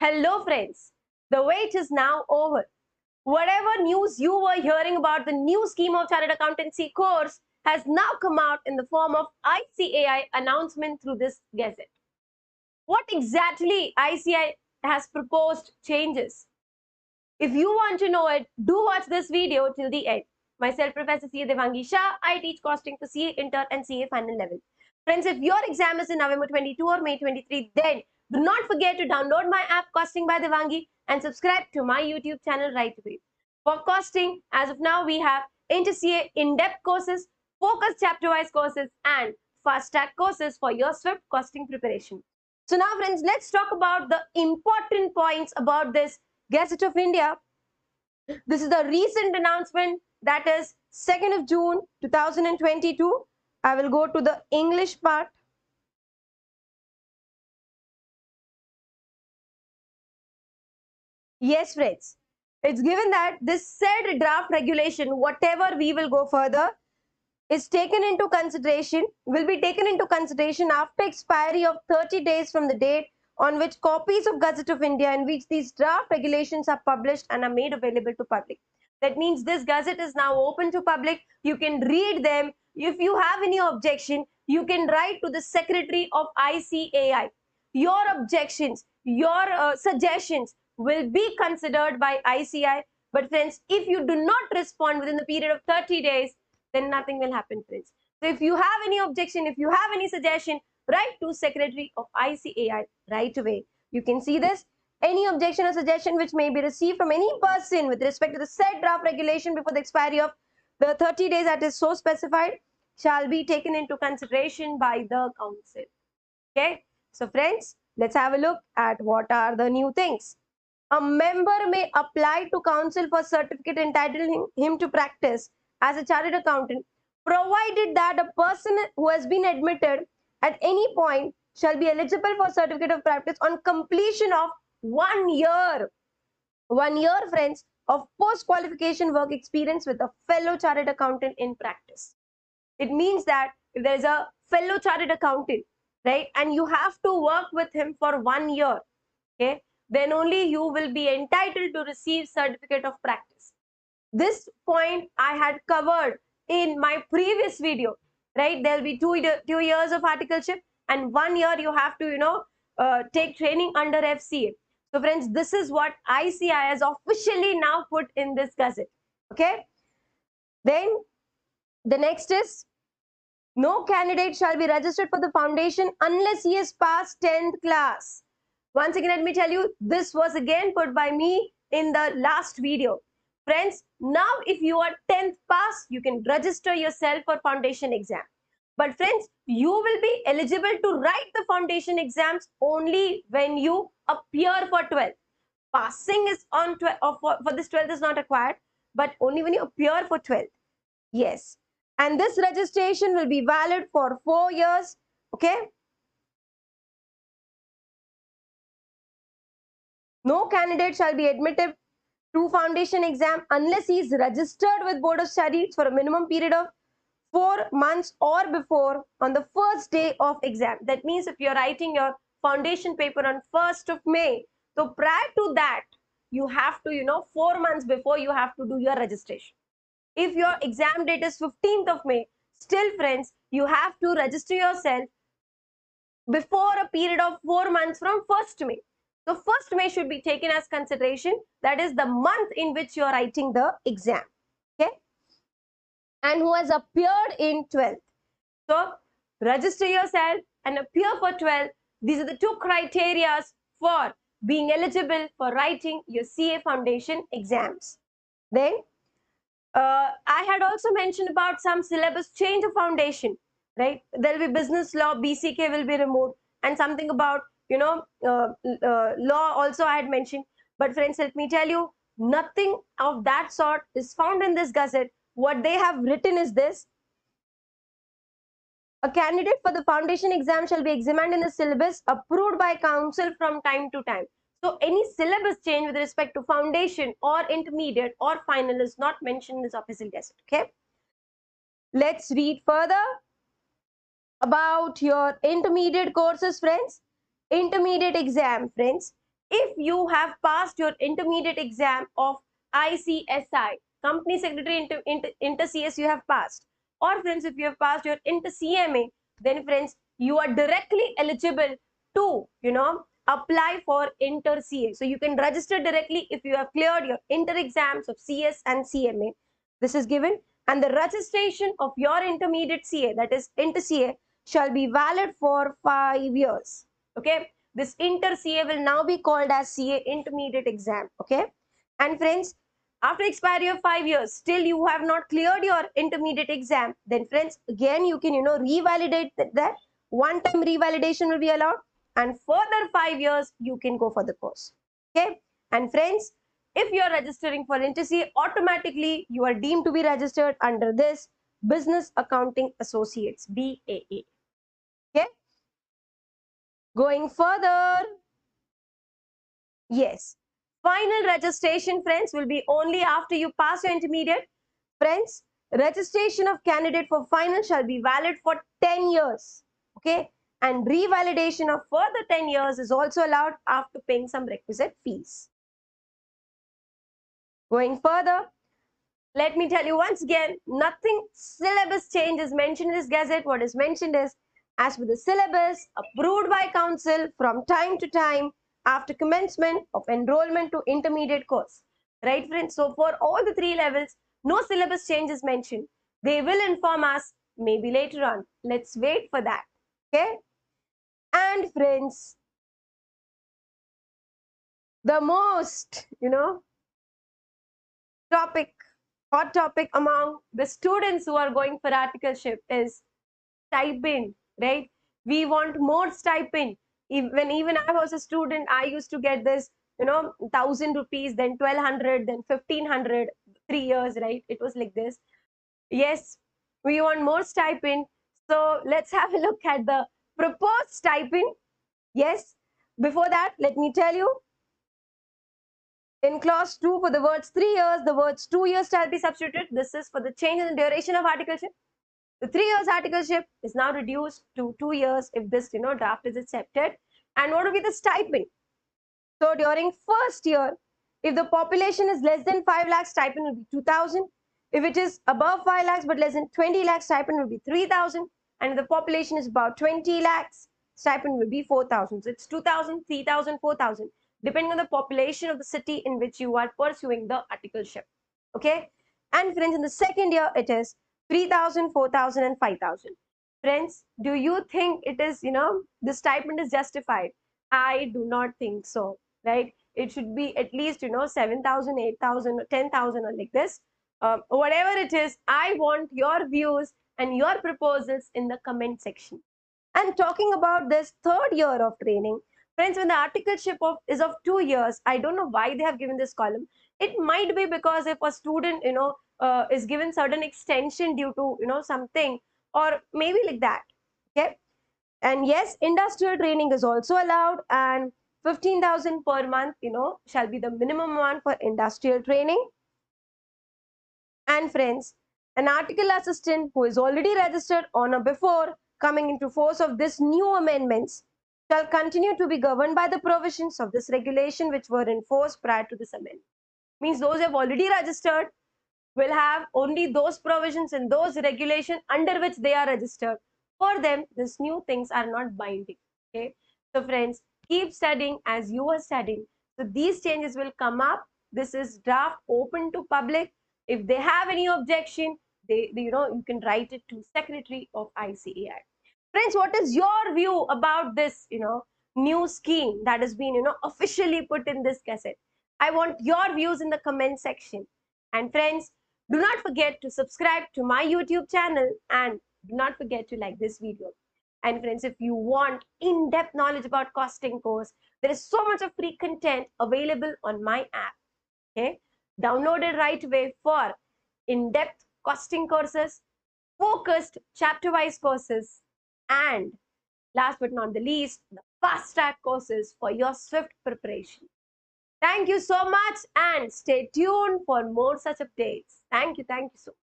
Hello friends, the wait is now over. Whatever news you were hearing about the new scheme of Chartered Accountancy course has now come out in the form of ICAI announcement through this gazette. What exactly ICAI has proposed changes? If you want to know it, do watch this video till the end. Myself, Professor C. Devangi Shah, I teach costing for CA Inter and CA final level. Friends, if your exam is in November 22 or May 23, then do not forget to download my app Costing by Devangi and subscribe to my YouTube channel right away. For costing, as of now, we have Inter-CA in-depth courses, focused chapter-wise courses, and fast-track courses for your swift costing preparation. So now, friends, let's talk about the important points about this Gazette of India. This is the recent announcement, that is 2nd of June 2022. I will go to the English part. Yes, friends. It's given that this said draft regulation, whatever we will go further, is taken into consideration, will be taken into consideration after expiry of 30 days from the date on which copies of Gazette of India in which these draft regulations are published and are made available to public. That means this Gazette is now open to public. You can read them. If you have any objection, you can write to the Secretary of ICAI. Your objections, your suggestions will be considered by ICAI. But friends, if you do not respond within the period of 30 days, then nothing will happen, friends. So if you have any objection, if you have any suggestion, write to Secretary of ICAI right away. You can see this. Any objection or suggestion which may be received from any person with respect to the said draft regulation before the expiry of the 30 days that is so specified shall be taken into consideration by the council. Okay. So friends, let's have a look at what are the new things. A member may apply to council for certificate entitling him to practice as a chartered accountant, provided that a person who has been admitted at any point shall be eligible for certificate of practice on completion of 1 year. 1 year, friends, of post-qualification work experience with a fellow chartered accountant in practice. It means that if there is a fellow chartered accountant, right, and you have to work with him for 1 year, okay, then only you will be entitled to receive certificate of practice. This point I had covered in my previous video, right? There will be two years of articleship and 1 year you have to, take training under FCA. So friends, this is what ICAI has officially now put in this gazette. Okay. Then the next is, no candidate shall be registered for the foundation unless he has passed 10th class. Once again, let me tell you, this was again put by me in the last video. Friends, now if you are 10th pass, you can register yourself for foundation exam. But friends, you will be eligible to write the foundation exams only when you appear for 12th. Passing is on 12th, for this 12th is not required, but only when you appear for 12th. Yes. And this registration will be valid for 4 years. Okay. No candidate shall be admitted to foundation exam unless he is registered with Board of Studies for a minimum period of 4 months or before on the first day of exam. That means if you're writing your foundation paper on 1st of May, so prior to that, you have to, 4 months before you have to do your registration. If your exam date is 15th of May, still friends, you have to register yourself before a period of 4 months from 1st May. So 1st May should be taken as consideration. That is the month in which you are writing the exam. Okay. And who has appeared in 12th. So register yourself and appear for 12th. These are the two criteria for being eligible for writing your CA foundation exams. Then I had also mentioned about some syllabus change of foundation, right? There will be business law, BCK will be removed, and something about, law also I had mentioned. But friends, let me tell you, nothing of that sort is found in this gazette. What they have written is this: a candidate for the foundation exam shall be examined in the syllabus approved by council from time to time. So any syllabus change with respect to foundation or intermediate or final is not mentioned in this official gazette. Okay. Let's read further about your intermediate courses, friends. Intermediate exam, friends. if you have passed your intermediate exam of ICSI, Company Secretary Inter CS, you have passed, or friends, if you have passed your Inter CMA, then friends, you are directly eligible to, apply for Inter CA. So you can register directly if you have cleared your Inter exams of CS and CMA. This is given, and the registration of your intermediate CA, that is Inter CA, shall be valid for 5 years. Okay, this Inter CA will now be called as CA intermediate exam. Okay, and friends, after expiry of 5 years, still you have not cleared your intermediate exam, then friends, again you can revalidate that. One time revalidation will be allowed, and further 5 years you can go for the course. Okay, and friends, if you are registering for Inter CA, automatically you are deemed to be registered under this Business Accounting Associates, BAA. Okay, going further, yes, final registration, friends, will be only after you pass your intermediate. Friends, registration of candidate for final shall be valid for 10 years. Okay, and revalidation of further 10 years is also allowed after paying some requisite fees. Going further, let me tell you once again, nothing syllabus change is mentioned in this gazette. What is mentioned is, as per the syllabus approved by council from time to time after commencement of enrollment to intermediate course. Right, friends? So for all the 3 levels, no syllabus change is mentioned. They will inform us maybe later on. Let's wait for that. Okay? And friends, the most, hot topic among the students who are going for articleship is stipend, right? We want more stipend. Even I was a student, I used to get this, 1,000 rupees, then 1,200, then 1,500, 3 years, right? It was like this. Yes, we want more stipend. So let's have a look at the proposed stipend. Yes, before that, let me tell you, in clause 2, for the words 3 years, the words 2 years shall be substituted. This is for the change in the duration of articleship. The 3 years articleship is now reduced to 2 years if this draft is accepted. And what will be the stipend? So during first year, if the population is less than 5 lakhs, stipend will be 2,000. If it is above 5 lakhs but less than 20 lakhs, stipend will be 3,000. And if the population is about 20 lakhs, stipend will be 4,000. So it's 2,000, 3,000, 4,000, depending on the population of the city in which you are pursuing the articleship. Okay? And friends, in the second year, it is 3,000, 4,000, and 5,000. Friends, do you think it is, the stipend is justified? I do not think so, right? It should be at least, 7,000, 8,000, 10,000, or like this. Whatever it is, I want your views and your proposals in the comment section. And talking about this third year of training, friends, when the articleship is of 2 years, I don't know why they have given this column. It might be because if a student, is given certain extension due to, something, or maybe like that. Okay. And yes, industrial training is also allowed, and 15,000 per month, shall be the minimum one for industrial training. And friends, an article assistant who is already registered on or before coming into force of this new amendments shall continue to be governed by the provisions of this regulation which were in force prior to this amendment. Means those who have already registered will have only those provisions and those regulations under which they are registered. For them, these new things are not binding. Okay. So friends, keep studying as you are studying. So these changes will come up. This is draft open to public. If they have any objection, you can write it to Secretary of ICAI. Friends, what is your view about this, new scheme that has been, officially put in this gazette? I want your views in the comment section. And friends, do not forget to subscribe to my YouTube channel and do not forget to like this video. And friends, if you want in-depth knowledge about costing course, there is so much of free content available on my app. Okay, download it right away for in-depth costing courses, focused chapter-wise courses, and last but not the least, the fast-track courses for your swift preparation. Thank you so much and stay tuned for more such updates. Thank you so much.